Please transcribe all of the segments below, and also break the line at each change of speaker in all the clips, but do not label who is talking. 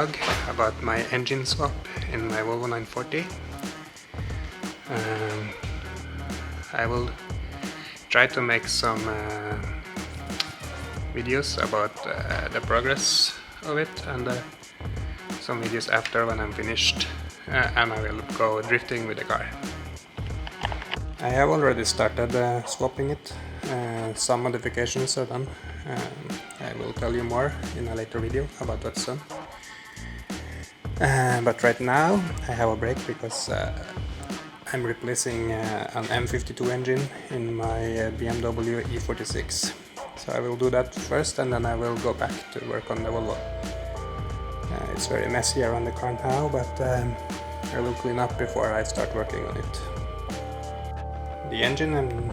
vlog about my engine swap in my Volvo 940. I will try to make some videos about the progress of it, and some videos after when I'm finished, and I will go drifting with the car. I have already started swapping it. Some modifications are done. I will tell you more in a later video about what's done. But right now I have a break because I'm replacing an M52 engine in my BMW E46. So I will do that first, and then I will go back to work on the Volvo. It's very messy around the car now, but I will clean up before I start working on it. The engine I'm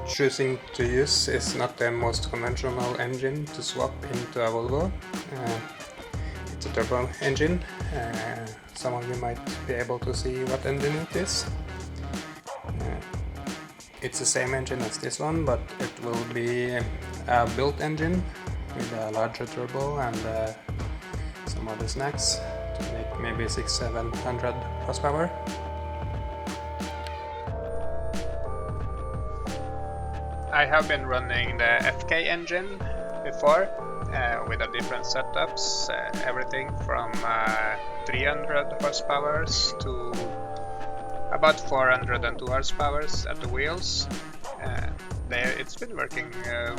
choosing to use is not the most conventional engine to swap into a Volvo. It's a turbo engine. Some of you might be able to see what engine it is. It's the same engine as this one, but it will be a built engine with a larger turbo and some other snacks to make maybe 600-700 horsepower. I have been running the FK engine before with a different setups, everything from 300 horsepower to about 402 horsepower at the wheels. It's been working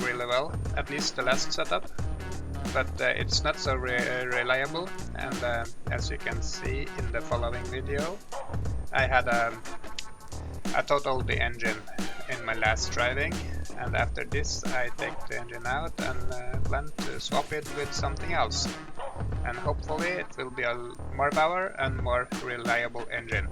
really well, at least the last setup, but it's not so reliable, and as you can see in the following video, I had I totaled the engine in my last driving, and after this I take the engine out and plan to swap it with something else, and hopefully it will be a more power and more reliable engine.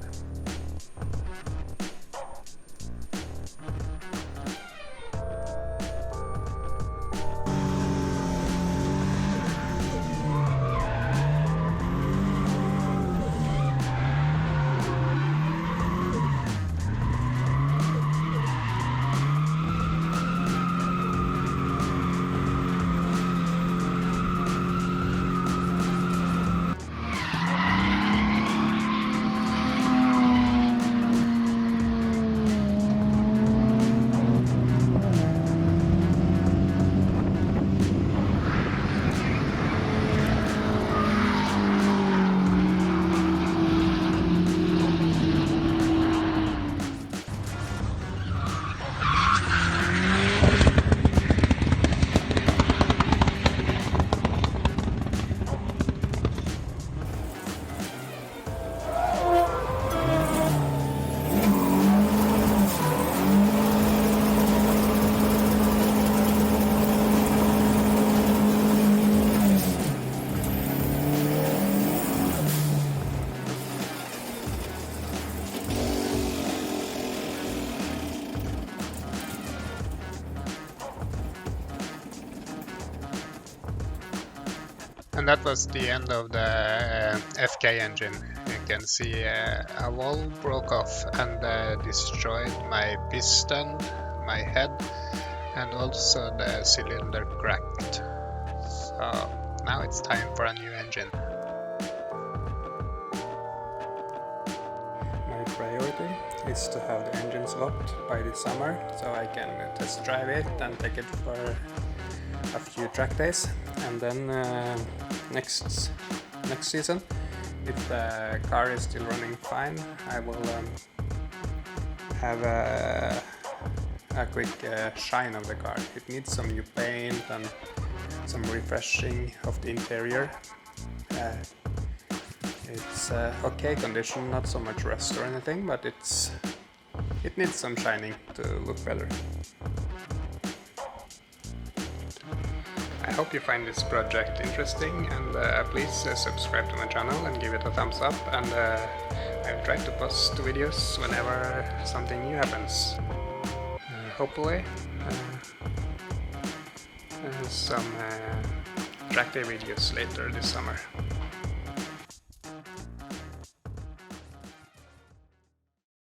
And that was the end of the FK engine. You can see a wall broke off and destroyed my piston, my head, and also the cylinder cracked. So now it's time for a new engine. My priority is to have the engine swapped by this summer, so I can test drive it and take it for a few track days, and then next season, if the car is still running fine, I will have a quick shine of the car. It needs some new paint and some refreshing of the interior. It's okay condition, not so much rust or anything, but it needs some shining to look better. I hope you find this project interesting, and please subscribe to my channel and give it a thumbs up, and I'll try to post videos whenever something new happens. Hopefully some track day videos later this summer.